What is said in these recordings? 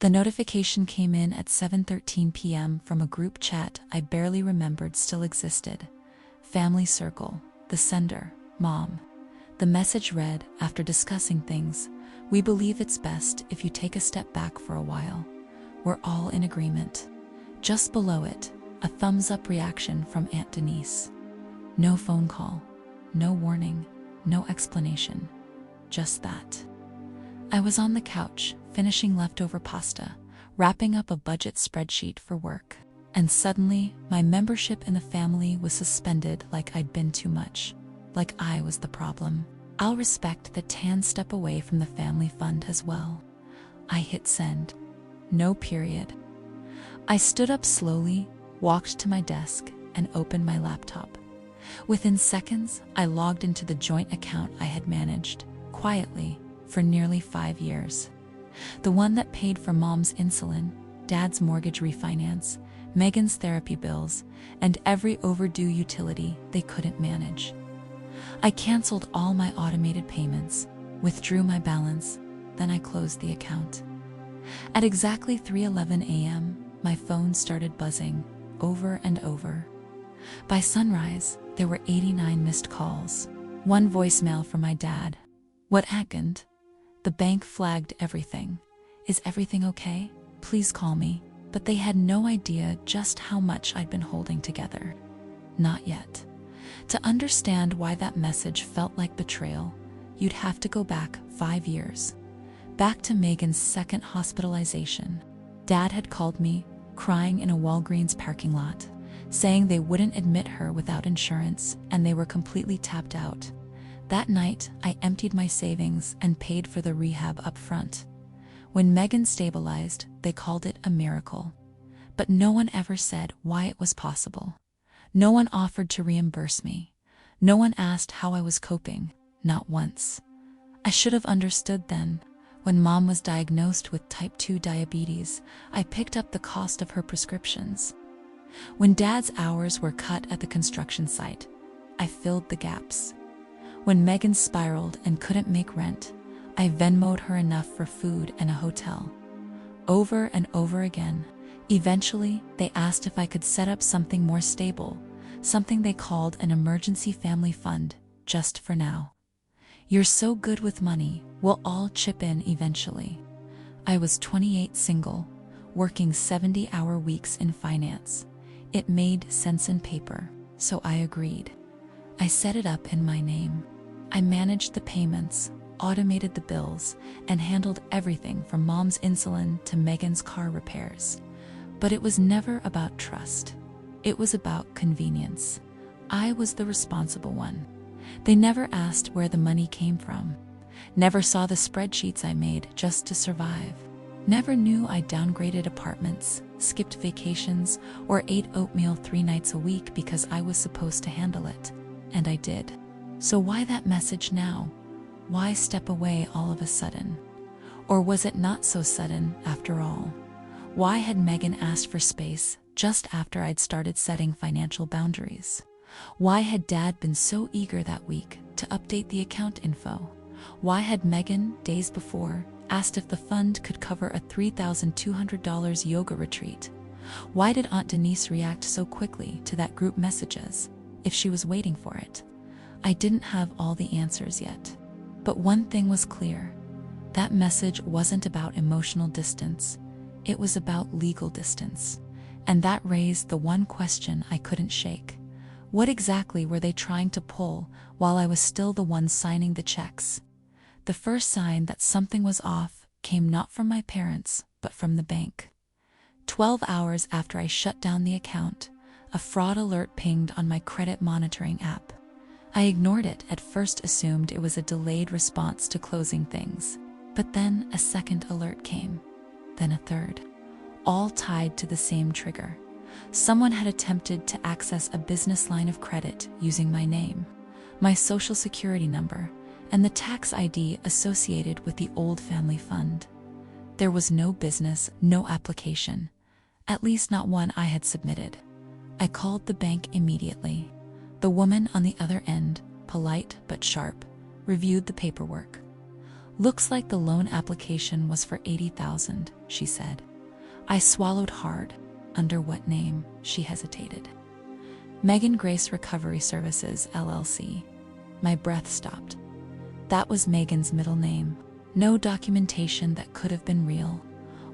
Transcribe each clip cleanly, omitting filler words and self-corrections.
The notification came in at 7:13 p.m. from a group chat I barely remembered still existed. Family circle, the sender, Mom. The message read, "After discussing things, we believe it's best if you take a step back for a while. We're all in agreement." Just below it, a thumbs up reaction from Aunt Denise. No phone call, no warning, no explanation. Just that. I was on the couch, finishing leftover pasta, wrapping up a budget spreadsheet for work. And suddenly, my membership in the family was suspended like I'd been too much. Like I was the problem. I'll respect that Tan step away from the family fund as well. I hit send. No period. I stood up slowly, walked to my desk, and opened my laptop. Within seconds, I logged into the joint account I had managed, quietly, for nearly 5 years. The one that paid for Mom's insulin, Dad's mortgage refinance, Megan's therapy bills, and every overdue utility they couldn't manage. I canceled all my automated payments, withdrew my balance, then I closed the account. At exactly 3:11 a.m., my phone started buzzing, over and over. By sunrise, there were 89 missed calls. One voicemail from my dad. "What happened? The bank flagged everything. Is everything okay? Please call me." But they had no idea just how much I'd been holding together. Not yet. To understand why that message felt like betrayal, you'd have to go back 5 years. Back to Megan's second hospitalization. Dad had called me, crying in a Walgreens parking lot, saying they wouldn't admit her without insurance and they were completely tapped out. That night, I emptied my savings and paid for the rehab up front. When Megan stabilized, they called it a miracle. But no one ever said why it was possible. No one offered to reimburse me. No one asked how I was coping, not once. I should have understood then. When Mom was diagnosed with type 2 diabetes, I picked up the cost of her prescriptions. When Dad's hours were cut at the construction site, I filled the gaps. When Megan spiraled and couldn't make rent, I Venmo'd her enough for food and a hotel. Over and over again. Eventually, they asked if I could set up something more stable, something they called an emergency family fund, just for now. "You're so good with money, we'll all chip in eventually." I was 28, single, working 70-hour weeks in finance. It made sense in paper, so I agreed. I set it up in my name. I managed the payments, automated the bills, and handled everything from Mom's insulin to Megan's car repairs. But it was never about trust. It was about convenience. I was the responsible one. They never asked where the money came from. Never saw the spreadsheets I made just to survive. Never knew I downgraded apartments, skipped vacations, or ate oatmeal 3 nights a week because I was supposed to handle it. And I did. So why that message now? Why step away all of a sudden? Or was it not so sudden after all? Why had Megan asked for space just after I'd started setting financial boundaries? Why had Dad been so eager that week to update the account info? Why had Megan, days before, asked if the fund could cover a $3,200 yoga retreat? Why did Aunt Denise react so quickly to that group messages, if she was waiting for it? I didn't have all the answers yet. But one thing was clear. That message wasn't about emotional distance. It was about legal distance. And that raised the one question I couldn't shake. What exactly were they trying to pull while I was still the one signing the checks? The first sign that something was off came not from my parents, but from the bank. 12 hours after I shut down the account, a fraud alert pinged on my credit monitoring app. I ignored it, at first assumed it was a delayed response to closing things. But then a second alert came, then a third, all tied to the same trigger. Someone had attempted to access a business line of credit using my name, my social security number, and the tax ID associated with the old family fund. There was no business, no application, at least not one I had submitted. I called the bank immediately. The woman on the other end, polite but sharp, reviewed the paperwork. Looks like the loan application was for $80,000, she said. I swallowed hard. Under what name? She hesitated. Megan Grace Recovery Services, LLC. My breath stopped. That was Megan's middle name. No documentation that could have been real.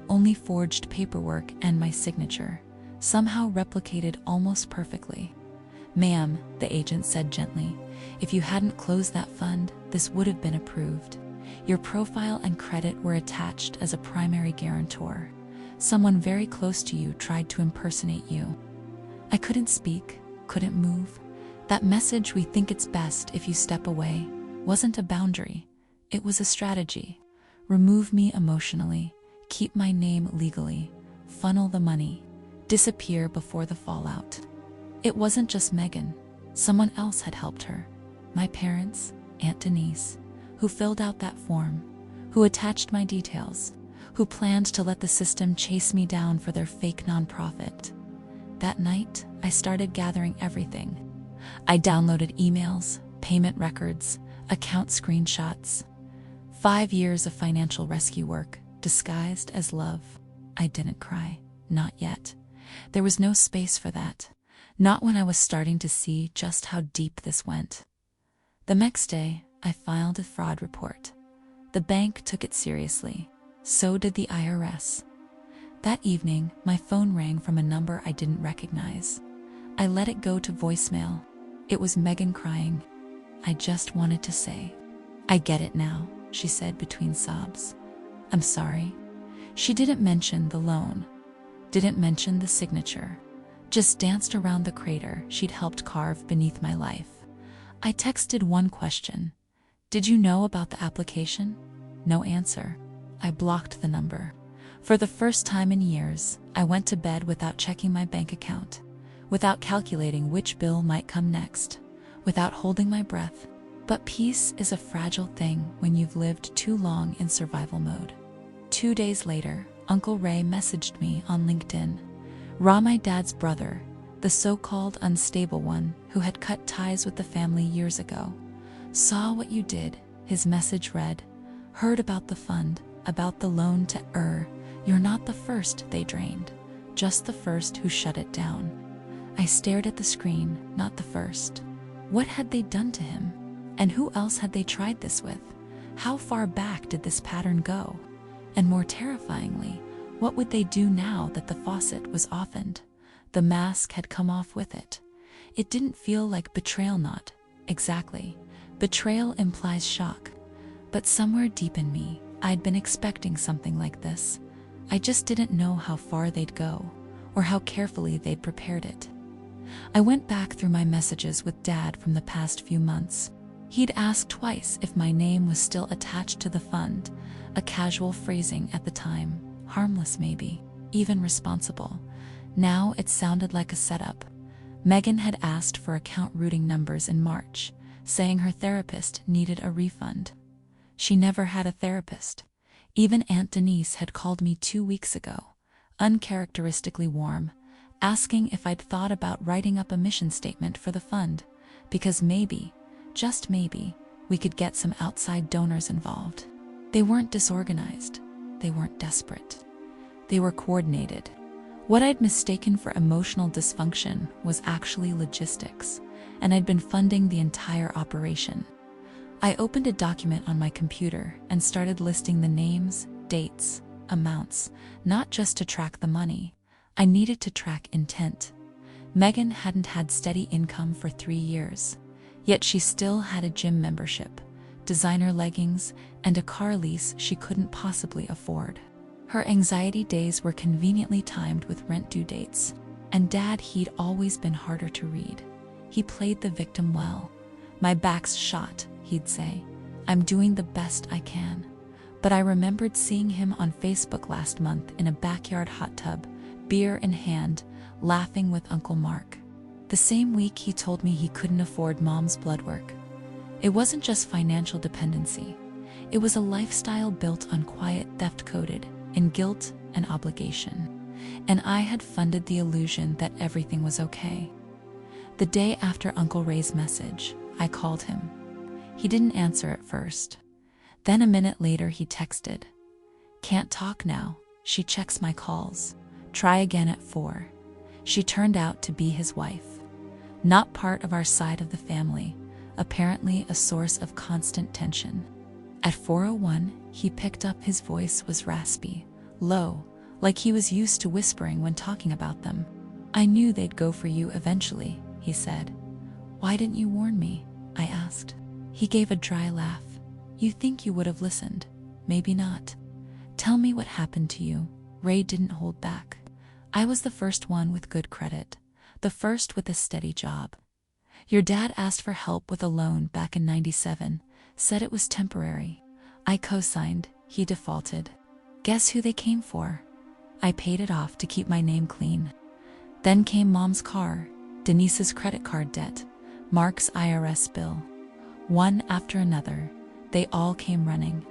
Only forged paperwork and my signature, somehow replicated almost perfectly. Ma'am, the agent said gently, if you hadn't closed that fund, this would have been approved. Your profile and credit were attached as a primary guarantor. Someone very close to you tried to impersonate you. I couldn't speak, couldn't move. That message, we think it's best if you step away, wasn't a boundary. It was a strategy. Remove me emotionally, keep my name legally, funnel the money, disappear before the fallout. It wasn't just Megan. Someone else had helped her. My parents, Aunt Denise, who filled out that form, who attached my details, who planned to let the system chase me down for their fake nonprofit. That night, I started gathering everything. I downloaded emails, payment records, account screenshots. 5 years of financial rescue work, disguised as love. I didn't cry. Not yet. There was no space for that. Not when I was starting to see just how deep this went. The next day, I filed a fraud report. The bank took it seriously. So did the IRS. That evening, my phone rang from a number I didn't recognize. I let it go to voicemail. It was Megan crying. I just wanted to say, I get it now, she said between sobs. I'm sorry. She didn't mention the loan, didn't mention the signature, just danced around the crater she'd helped carve beneath my life. I texted one question. Did you know about the application? No answer. I blocked the number. For the first time in years, I went to bed without checking my bank account, without calculating which bill might come next, without holding my breath. But peace is a fragile thing when you've lived too long in survival mode. 2 days later, Uncle Ray messaged me on LinkedIn. Ra, my dad's brother, the so-called unstable one who had cut ties with the family years ago. Saw what you did, his message read. Heard about the fund, about the loan to You're not the first they drained, just the first who shut it down. I stared at the screen, not the first. What had they done to him? And who else had they tried this with? How far back did this pattern go? And more terrifyingly, what would they do now that the faucet was opened? The mask had come off with it. It didn't feel like betrayal, not exactly. Betrayal implies shock. But somewhere deep in me, I'd been expecting something like this. I just didn't know how far they'd go, or how carefully they'd prepared it. I went back through my messages with Dad from the past few months. He'd asked twice if my name was still attached to the fund, a casual phrasing at the time, harmless maybe, even responsible. Now it sounded like a setup. Megan had asked for account routing numbers in March, saying her therapist needed a refund. She never had a therapist. Even Aunt Denise had called me 2 weeks ago, uncharacteristically warm, asking if I'd thought about writing up a mission statement for the fund, because maybe, just maybe, we could get some outside donors involved. They weren't disorganized. They weren't desperate. They were coordinated. What I'd mistaken for emotional dysfunction was actually logistics, and I'd been funding the entire operation. I opened a document on my computer and started listing the names, dates, amounts, not just to track the money. I needed to track intent. Megan hadn't had steady income for 3 years, yet she still had a gym membership, designer leggings, and a car lease she couldn't possibly afford. Her anxiety days were conveniently timed with rent due dates, and Dad, he'd always been harder to read. He played the victim well. My back's shot, he'd say. I'm doing the best I can. But I remembered seeing him on Facebook last month in a backyard hot tub, beer in hand, laughing with Uncle Mark. The same week he told me he couldn't afford Mom's blood work. It wasn't just financial dependency. It was a lifestyle built on quiet theft coded in guilt and obligation. And I had funded the illusion that everything was okay. The day after Uncle Ray's message, I called him. He didn't answer at first. Then a minute later he texted, "Can't talk now, she checks my calls. Try again at 4. She turned out to be his wife. Not part of our side of the family, apparently a source of constant tension. At 4:01, he picked up. His voice was raspy, low, like he was used to whispering when talking about them. "I knew they'd go for you eventually," he said. "Why didn't you warn me?" I asked. He gave a dry laugh. "You think you would have listened. Maybe not. Tell me what happened to you." Ray didn't hold back. "I was the first one with good credit, the first with a steady job. Your dad asked for help with a loan back in '97, said it was temporary. I co-signed, he defaulted. Guess who they came for? I paid it off to keep my name clean. Then came Mom's car, Denise's credit card debt, Mark's IRS bill. One after another, they all came running."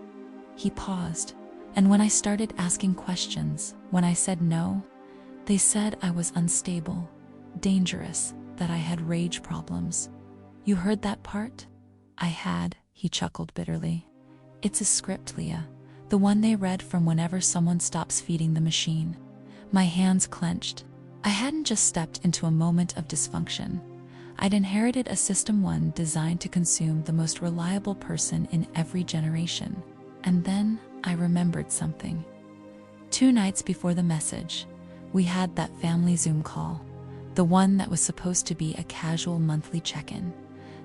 He paused, and when I started asking questions, when I said no, they said I was unstable, dangerous, that I had rage problems. "You heard that part?" "I had," he chuckled bitterly. "It's a script, Leah, the one they read from whenever someone stops feeding the machine." My hands clenched. I hadn't just stepped into a moment of dysfunction. I'd inherited a system one designed to consume the most reliable person in every generation. And then I remembered something. 2 nights before the message, we had that family Zoom call, the one that was supposed to be a casual monthly check-in.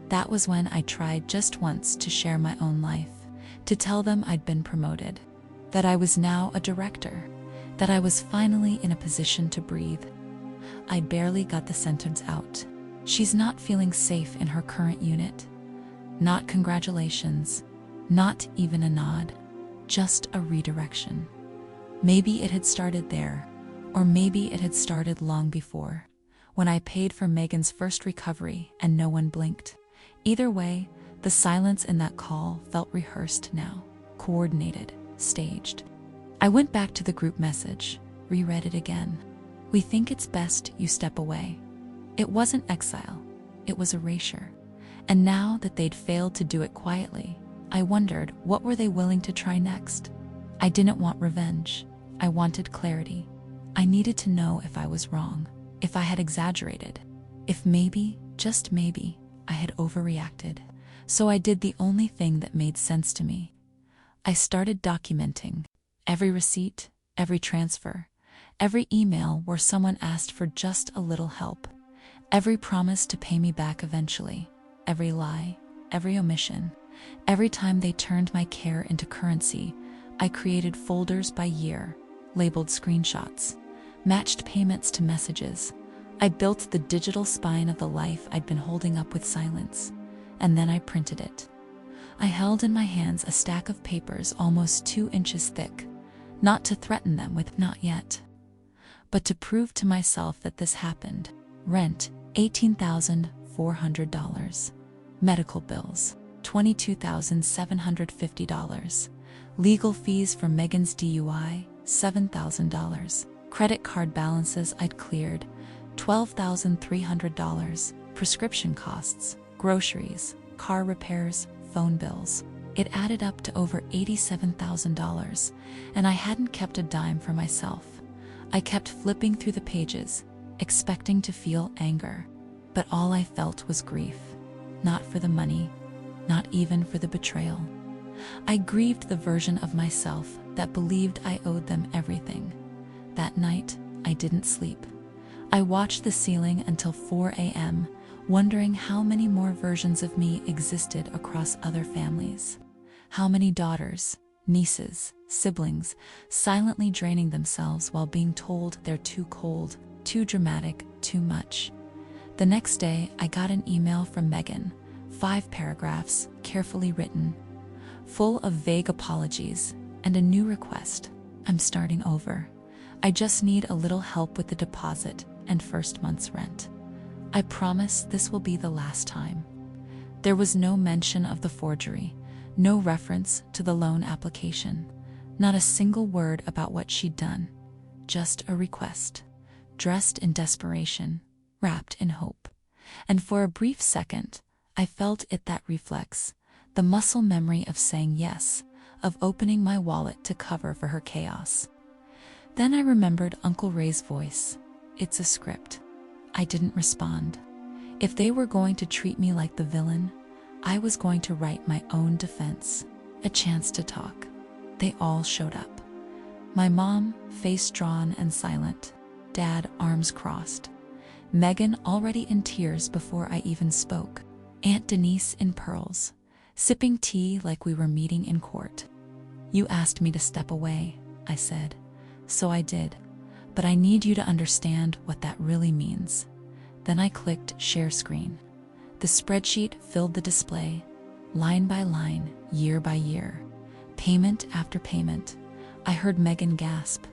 That was when I tried just once to share my own life, to tell them I'd been promoted, that I was now a director, that I was finally in a position to breathe. I barely got the sentence out. "She's not feeling safe in her current unit." Not congratulations, not even a nod, just a redirection. Maybe it had started there, or maybe it had started long before, when I paid for Megan's first recovery and no one blinked. Either way, the silence in that call felt rehearsed now, coordinated, staged. I went back to the group message, reread it again. "We think it's best you step away." It wasn't exile, it was erasure. And now that they'd failed to do it quietly, I wondered, what were they willing to try next? I didn't want revenge. I wanted clarity. I needed to know if I was wrong, if I had exaggerated, if maybe, just maybe, I had overreacted. So I did the only thing that made sense to me. I started documenting every receipt, every transfer, every email where someone asked for just a little help, every promise to pay me back eventually, every lie, every omission. Every time they turned my care into currency, I created folders by year, labeled screenshots, matched payments to messages. I built the digital spine of the life I'd been holding up with silence, and then I printed it. I held in my hands a stack of papers almost 2 inches thick, not to threaten them with "not yet," but to prove to myself that this happened. Rent, $18,400. Medical bills, $22,750. Legal fees for Megan's DUI, $7,000. Credit card balances I'd cleared, $12,300. Prescription costs, groceries, car repairs, phone bills. It added up to over $87,000, and I hadn't kept a dime for myself. I kept flipping through the pages, expecting to feel anger, but all I felt was grief. Not for the money, not even for the betrayal. I grieved the version of myself that believed I owed them everything. That night, I didn't sleep. I watched the ceiling until 4 a.m., wondering how many more versions of me existed across other families. How many daughters, nieces, siblings, silently draining themselves while being told they're too cold, too dramatic, too much. The next day, I got an email from Megan, 5 paragraphs, carefully written, full of vague apologies, and a new request. "I'm starting over. I just need a little help with the deposit and first month's rent. I promise this will be the last time." There was no mention of the forgery, no reference to the loan application, not a single word about what she'd done. Just a request, dressed in desperation, wrapped in hope. And for a brief second, I felt it, that reflex, the muscle memory of saying yes, of opening my wallet to cover for her chaos. Then I remembered Uncle Ray's voice. It's a script. I didn't respond. If they were going to treat me like the villain, I was going to write my own defense. A chance to talk. They all showed up. My mom, face drawn and silent. Dad, arms crossed. Megan already in tears before I even spoke. Aunt Denise in pearls, sipping tea like we were meeting in court. You asked me to step away, I said. So I did. But I need you to understand what that really means. Then I clicked share screen. The spreadsheet filled the display, line by line, year by year. Payment after payment. I heard Megan gasp.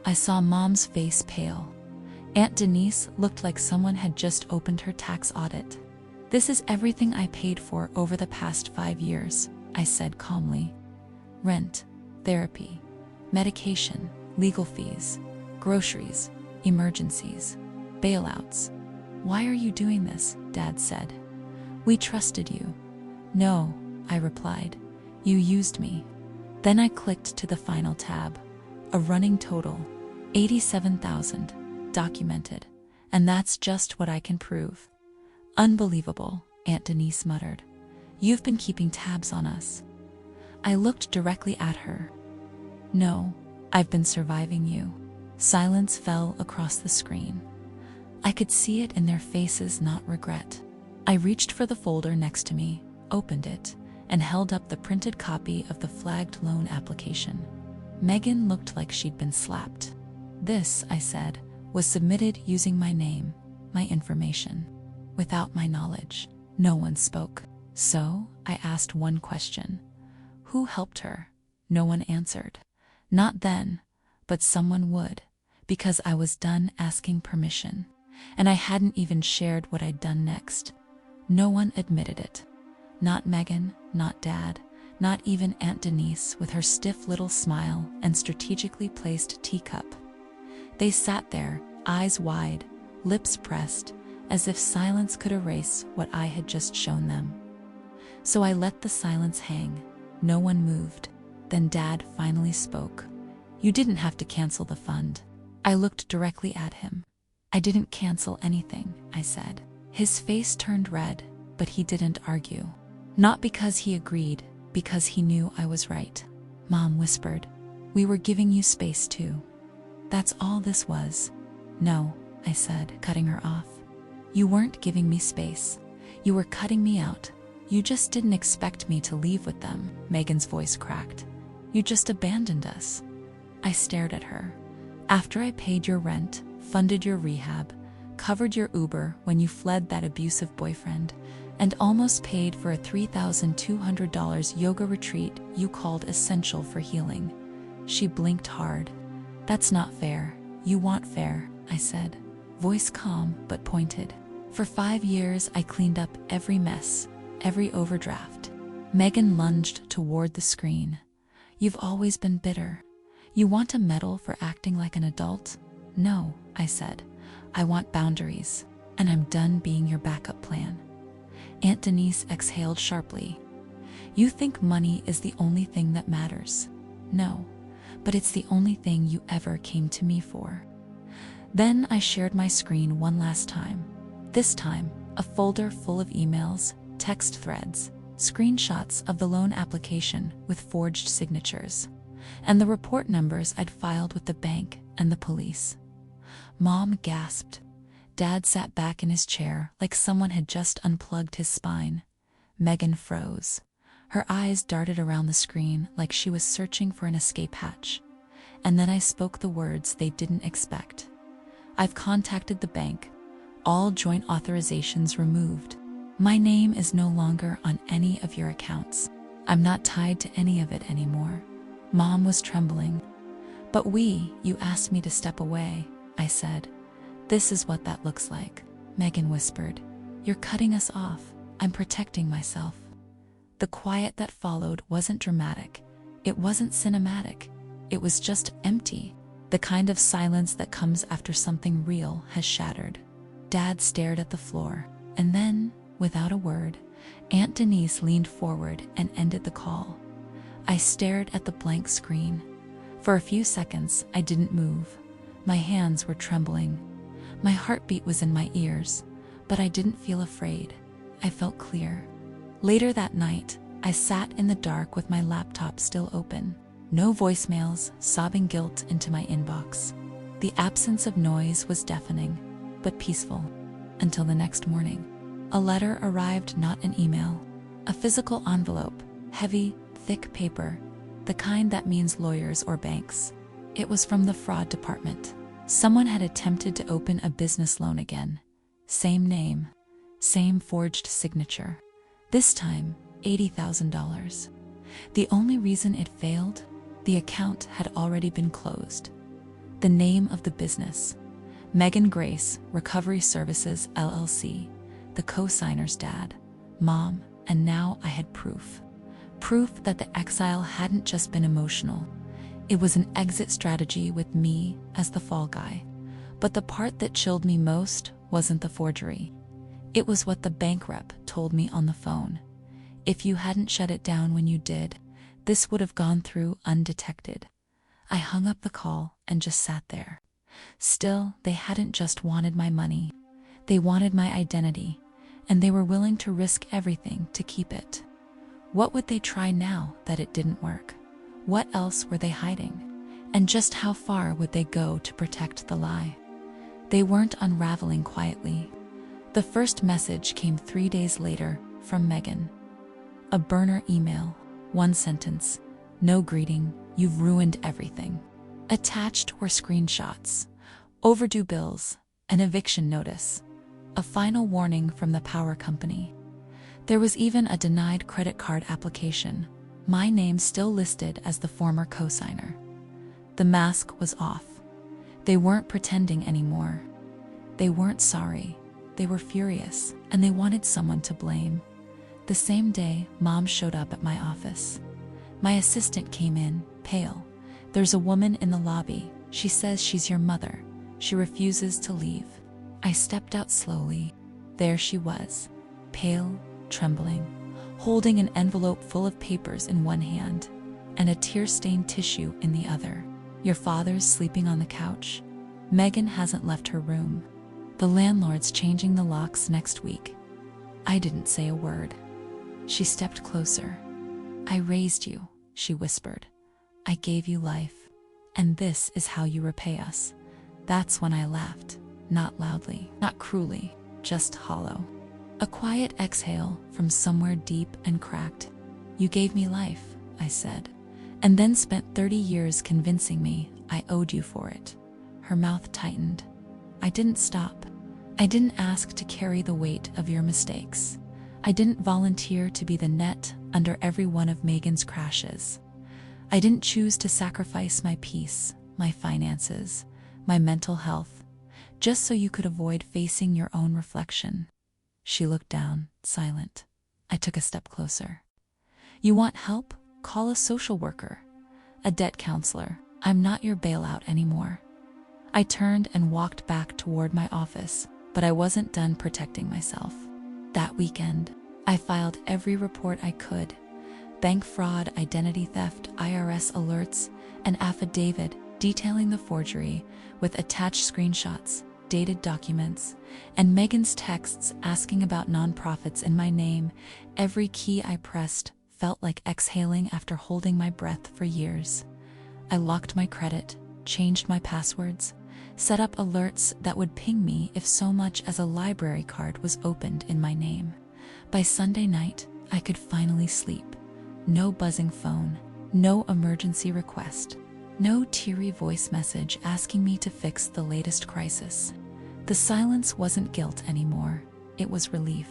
I saw Mom's face pale. Aunt Denise looked like someone had just opened her tax audit. This is everything I paid for over the past 5 years, I said calmly. Rent, therapy, medication, legal fees, groceries, emergencies, bailouts. Why are you doing this? Dad said. We trusted you. No, I replied. You used me. Then I clicked to the final tab. A running total, $87,000, documented. And that's just what I can prove. Unbelievable, Aunt Denise muttered. You've been keeping tabs on us. I looked directly at her. No, I've been surviving you. Silence fell across the screen. I could see it in their faces, not regret. I reached for the folder next to me, opened it, and held up the printed copy of the flagged loan application. Megan looked like she'd been slapped. This, I said, was submitted using my name, my information. Without my knowledge, no one spoke. So, I asked one question. Who helped her? No one answered. Not then, but someone would, because I was done asking permission, and I hadn't even shared what I'd done next. No one admitted it. Not Megan, not Dad, not even Aunt Denise with her stiff little smile and strategically placed teacup. They sat there, eyes wide, lips pressed, as if silence could erase what I had just shown them. So I let the silence hang. No one moved. Then Dad finally spoke. You didn't have to cancel the fund. I looked directly at him. I didn't cancel anything, I said. His face turned red, but he didn't argue. Not because he agreed, because he knew I was right. Mom whispered, we were giving you space too. That's all this was. No, I said, cutting her off. You weren't giving me space. You were cutting me out. You just didn't expect me to leave with them, Megan's voice cracked. You just abandoned us. I stared at her. After I paid your rent, funded your rehab, covered your Uber when you fled that abusive boyfriend, and almost paid for a $3,200 yoga retreat you called essential for healing. She blinked hard. That's not fair. You want fair, I said. Voice calm but pointed. For 5 years I cleaned up every mess, every overdraft. Megan lunged toward the screen. You've always been bitter. You want a medal for acting like an adult? No, I said. I want boundaries, and I'm done being your backup plan. Aunt Denise exhaled sharply. You think money is the only thing that matters. No, but it's the only thing you ever came to me for. Then I shared my screen one last time. This time, a folder full of emails, text threads, screenshots of the loan application with forged signatures, and the report numbers I'd filed with the bank and the police. Mom gasped. Dad sat back in his chair like someone had just unplugged his spine. Megan froze. Her eyes darted around the screen like she was searching for an escape hatch. And then I spoke the words they didn't expect. I've contacted the bank. All joint authorizations removed. My name is no longer on any of your accounts. I'm not tied to any of it anymore. Mom was trembling. But you asked me to step away, I said. This is what that looks like, Megan whispered. You're cutting us off. I'm protecting myself. The quiet that followed wasn't dramatic. It wasn't cinematic. It was just empty. The kind of silence that comes after something real has shattered. Dad stared at the floor, and then, without a word, Aunt Denise leaned forward and ended the call. I stared at the blank screen. For a few seconds, I didn't move. My hands were trembling. My heartbeat was in my ears, but I didn't feel afraid. I felt clear. Later that night, I sat in the dark with my laptop still open. No voicemails, sobbing guilt into my inbox. The absence of noise was deafening, but peaceful. Until the next morning. A letter arrived, not an email. A physical envelope, heavy, thick paper, the kind that means lawyers or banks. It was from the fraud department. Someone had attempted to open a business loan again. Same name, same forged signature. This time, $80,000. The only reason it failed? The account had already been closed. The name of the business, Megan Grace Recovery Services LLC, the co-signer's dad, mom, and now I had proof. Proof that the exile hadn't just been emotional. It was an exit strategy with me as the fall guy. But the part that chilled me most wasn't the forgery. It was what the bank rep told me on the phone. If you hadn't shut it down when you did, this would have gone through undetected. I hung up the call and just sat there. Still, they hadn't just wanted my money. They wanted my identity, and they were willing to risk everything to keep it. What would they try now that it didn't work? What else were they hiding? And just how far would they go to protect the lie? They weren't unraveling quietly. The first message came 3 days later from Megan. A burner email, one sentence, no greeting, you've ruined everything. Attached were screenshots, overdue bills, an eviction notice, a final warning from the power company. There was even a denied credit card application, my name still listed as the former co-signer. The mask was off. They weren't pretending anymore. They weren't sorry. They were furious, and they wanted someone to blame. The same day, Mom showed up at my office. My assistant came in, pale. There's a woman in the lobby. She says she's your mother. She refuses to leave. I stepped out slowly. There she was, pale, trembling, holding an envelope full of papers in one hand and a tear-stained tissue in the other. Your father's sleeping on the couch. Megan hasn't left her room. The landlord's changing the locks next week. I didn't say a word. She stepped closer. I raised you, she whispered. I gave you life, and this is how you repay us. That's when I laughed, not loudly, not cruelly, just hollow. A quiet exhale from somewhere deep and cracked. You gave me life, I said, and then spent 30 years convincing me I owed you for it. Her mouth tightened. I didn't stop. I didn't ask to carry the weight of your mistakes. I didn't volunteer to be the net under every one of Megan's crashes. I didn't choose to sacrifice my peace, my finances, my mental health, just so you could avoid facing your own reflection. She looked down, silent. I took a step closer. You want help? Call a social worker, a debt counselor. I'm not your bailout anymore. I turned and walked back toward my office, but I wasn't done protecting myself. That weekend, I filed every report I could. Bank fraud, identity theft, IRS alerts, an affidavit detailing the forgery with attached screenshots, dated documents, and Megan's texts asking about nonprofits in my name. Every key I pressed felt like exhaling after holding my breath for years. I locked my credit, changed my passwords, set up alerts that would ping me if so much as a library card was opened in my name. By Sunday night, I could finally sleep. No buzzing phone, no emergency request, no teary voice message asking me to fix the latest crisis. The silence wasn't guilt anymore, it was relief.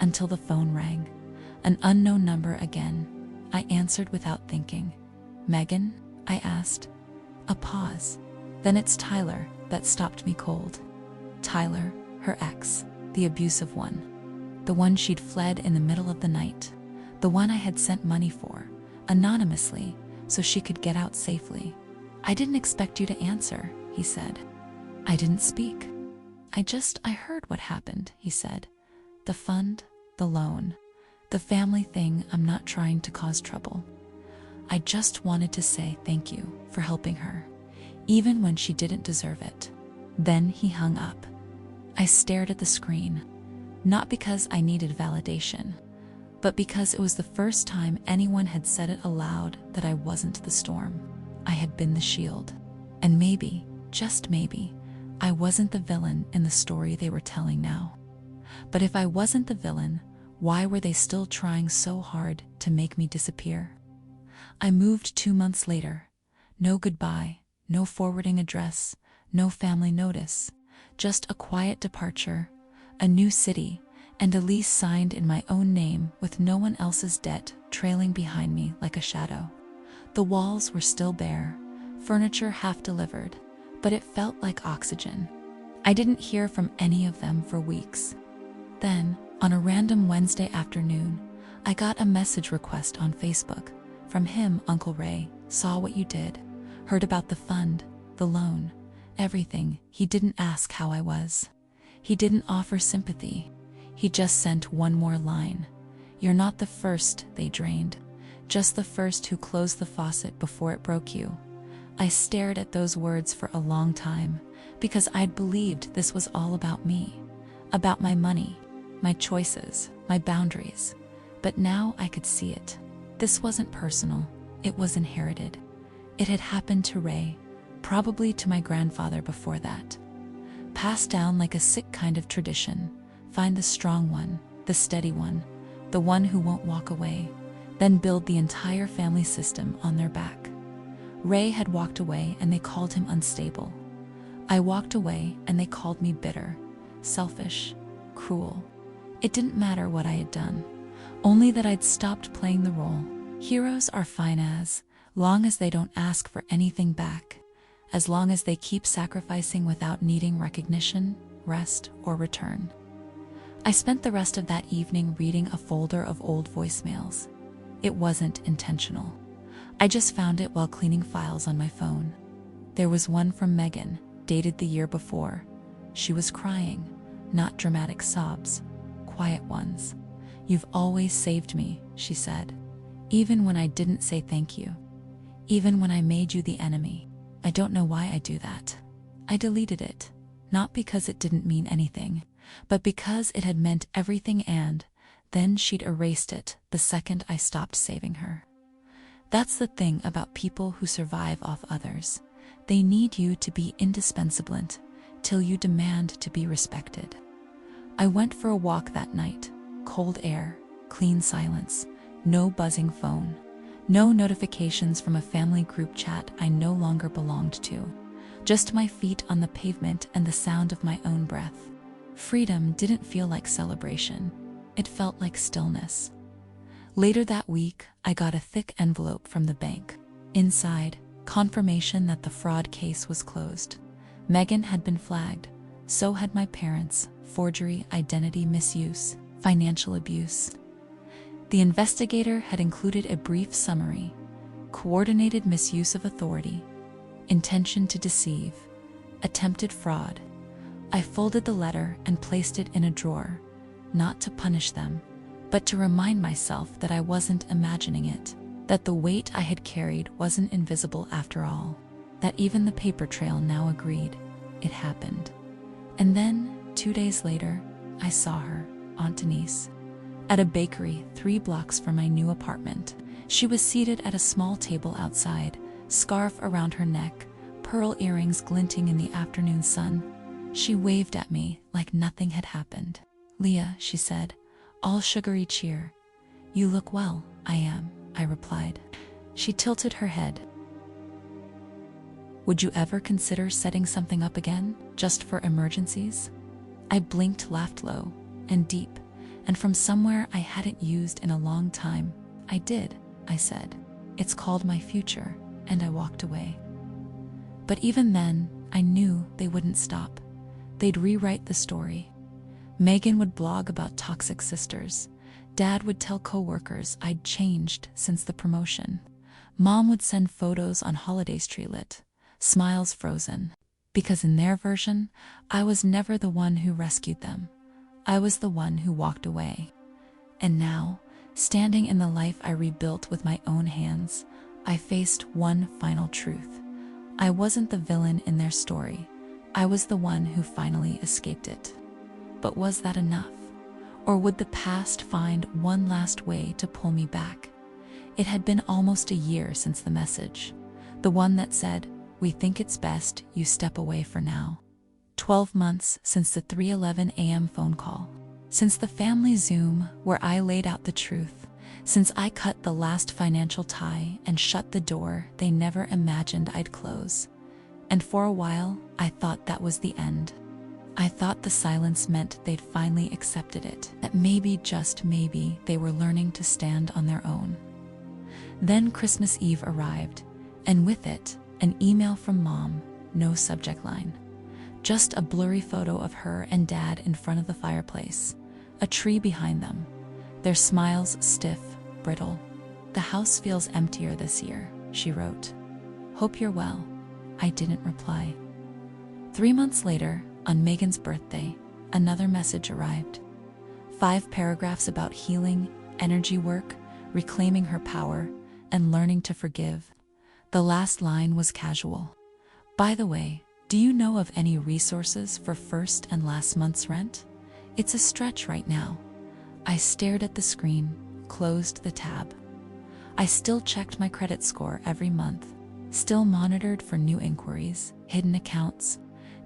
Until the phone rang. An unknown number again. I answered without thinking. Megan? I asked. A pause. Then it's Tyler that stopped me cold. Tyler, her ex, the abusive one. The one she'd fled in the middle of the night. The one I had sent money for, anonymously, so she could get out safely. I didn't expect you to answer, he said. I didn't speak. I heard what happened, he said. The fund, the loan, the family thing. I'm not trying to cause trouble. I just wanted to say thank you for helping her, even when she didn't deserve it. Then he hung up. I stared at the screen, not because I needed validation, but because it was the first time anyone had said it aloud that I wasn't the storm. I had been the shield. And maybe, just maybe, I wasn't the villain in the story they were telling now. But if I wasn't the villain, why were they still trying so hard to make me disappear? I moved 2 months later. No goodbye, no forwarding address, no family notice, just a quiet departure, a new city, and a lease signed in my own name with no one else's debt trailing behind me like a shadow. The walls were still bare, furniture half delivered, but it felt like oxygen. I didn't hear from any of them for weeks. Then, on a random Wednesday afternoon, I got a message request on Facebook from him. Uncle Ray, saw what you did, heard about the fund, the loan, everything. He didn't ask how I was. He didn't offer sympathy. He just sent one more line. You're not the first they drained, just the first who closed the faucet before it broke you. I stared at those words for a long time, because I'd believed this was all about me, about my money, my choices, my boundaries. But now I could see it. This wasn't personal, it was inherited. It had happened to Ray, probably to my grandfather before that. Passed down like a sick kind of tradition. Find the strong one, the steady one, the one who won't walk away, then build the entire family system on their back. Ray had walked away and they called him unstable. I walked away and they called me bitter, selfish, cruel. It didn't matter what I had done, only that I'd stopped playing the role. Heroes are fine as long as they don't ask for anything back, as long as they keep sacrificing without needing recognition, rest, or return. I spent the rest of that evening reading a folder of old voicemails. It wasn't intentional. I just found it while cleaning files on my phone. There was one from Megan, dated the year before. She was crying, not dramatic sobs, quiet ones. You've always saved me, she said. Even when I didn't say thank you. Even when I made you the enemy. I don't know why I do that. I deleted it, not because it didn't mean anything, but because it had meant everything, and then she'd erased it the second I stopped saving her. That's the thing about people who survive off others. They need you to be indispensable till you demand to be respected. I went for a walk that night. Cold air, clean silence, no buzzing phone, no notifications from a family group chat I no longer belonged to. Just my feet on the pavement and the sound of my own breath. Freedom didn't feel like celebration. It felt like stillness. Later that week, I got a thick envelope from the bank. Inside, confirmation that the fraud case was closed. Megan had been flagged. So had my parents. Forgery, identity misuse, financial abuse. The investigator had included a brief summary: coordinated misuse of authority, intention to deceive, attempted fraud. I folded the letter and placed it in a drawer, not to punish them, but to remind myself that I wasn't imagining it, that the weight I had carried wasn't invisible after all, that even the paper trail now agreed it happened. And then, 2 days later, I saw her, Aunt Denise, at a bakery 3 blocks from my new apartment. She was seated at a small table outside, scarf around her neck, pearl earrings glinting in the afternoon sun. She waved at me like nothing had happened. "Leah," she said, all sugary cheer. "You look well." "I am," I replied. She tilted her head. "Would you ever consider setting something up again, just for emergencies?" I blinked, laughed low and deep, and from somewhere I hadn't used in a long time. "I did," I said. "It's called my future," and I walked away. But even then, I knew they wouldn't stop. They'd rewrite the story. Megan would blog about toxic sisters. Dad would tell coworkers I'd changed since the promotion. Mom would send photos on holidays tree-lit, smiles frozen. Because in their version, I was never the one who rescued them. I was the one who walked away. And now, standing in the life I rebuilt with my own hands, I faced one final truth. I wasn't the villain in their story. I was the one who finally escaped it. But was that enough? Or would the past find one last way to pull me back? It had been almost a year since the message. The one that said, "We think it's best you step away for now." 12 months since the 3:11 a.m. phone call. Since the family Zoom where I laid out the truth. Since I cut the last financial tie and shut the door they never imagined I'd close. And for a while, I thought that was the end. I thought the silence meant they'd finally accepted it, that maybe, just maybe, they were learning to stand on their own. Then Christmas Eve arrived, and with it, an email from Mom, no subject line. Just a blurry photo of her and Dad in front of the fireplace, a tree behind them, their smiles stiff, brittle. "The house feels emptier this year," she wrote. "Hope you're well." I didn't reply. 3 months later, on Megan's birthday, another message arrived. 5 paragraphs about healing, energy work, reclaiming her power, and learning to forgive. The last line was casual. "By the way, do you know of any resources for first and last month's rent? It's a stretch right now." I stared at the screen, closed the tab. I still checked my credit score every month, still monitored for new inquiries, hidden accounts.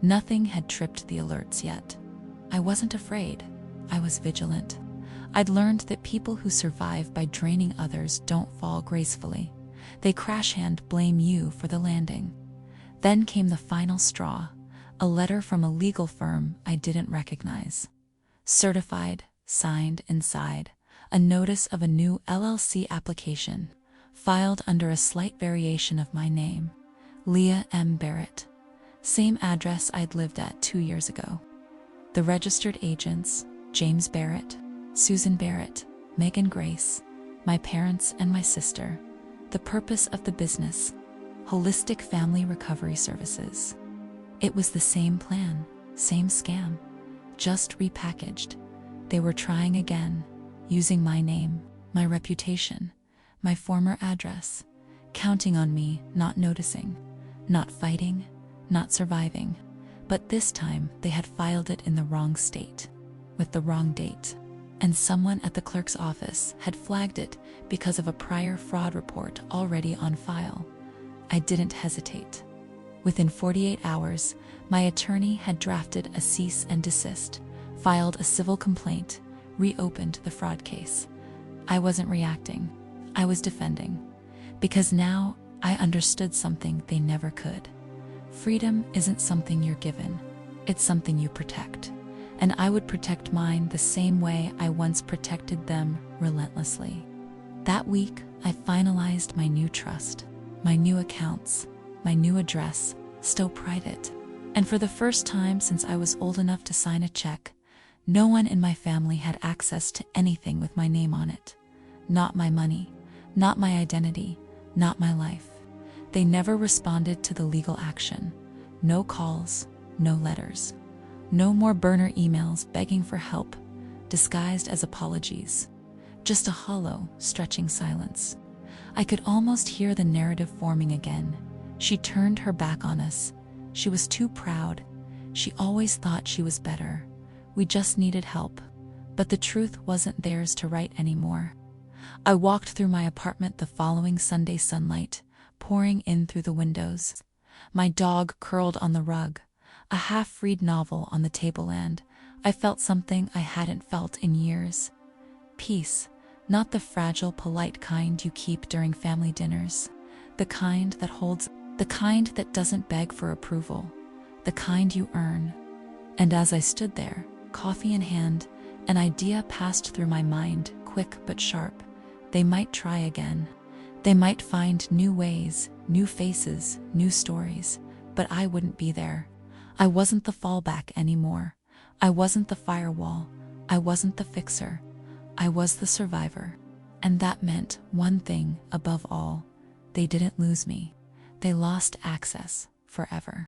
Nothing had tripped the alerts yet. I wasn't afraid. I was vigilant. I'd learned that people who survive by draining others don't fall gracefully. They crash-hand blame you for the landing. Then came the final straw, a letter from a legal firm I didn't recognize. Certified, signed inside, a notice of a new LLC application, filed under a slight variation of my name, Leah M. Barrett. Same address I'd lived at 2 years ago. The registered agents, James Barrett, Susan Barrett, Megan Grace, my parents and my sister. The purpose of the business, Holistic Family Recovery Services. It was the same plan, same scam, just repackaged. They were trying again, using my name, my reputation, my former address, counting on me not noticing, not fighting, not surviving. But this time they had filed it in the wrong state, with the wrong date. And someone at the clerk's office had flagged it because of a prior fraud report already on file. I didn't hesitate. Within 48 hours, my attorney had drafted a cease and desist, filed a civil complaint, reopened the fraud case. I wasn't reacting. I was defending. Because now I understood something they never could. Freedom isn't something you're given. It's something you protect. And I would protect mine the same way I once protected them, relentlessly. That week, I finalized my new trust, my new accounts, my new address, still private. And for the first time since I was old enough to sign a check, no one in my family had access to anything with my name on it. Not my money, not my identity, not my life. They never responded to the legal action. No calls, no letters. No more burner emails begging for help, disguised as apologies. Just a hollow, stretching silence. I could almost hear the narrative forming again. She turned her back on us. She was too proud. She always thought she was better. We just needed help. But the truth wasn't theirs to write anymore. I walked through my apartment the following Sunday, sunlight pouring in through the windows. My dog curled on the rug, a half-read novel on the tableland. I felt something I hadn't felt in years. Peace, not the fragile, polite kind you keep during family dinners. The kind that holds, the kind that doesn't beg for approval, the kind you earn. And as I stood there, coffee in hand, an idea passed through my mind, quick but sharp. They might try again. They might find new ways, new faces, new stories, but I wouldn't be there. I wasn't the fallback anymore. I wasn't the firewall. I wasn't the fixer. I was the survivor. And that meant one thing above all. They didn't lose me. They lost access forever.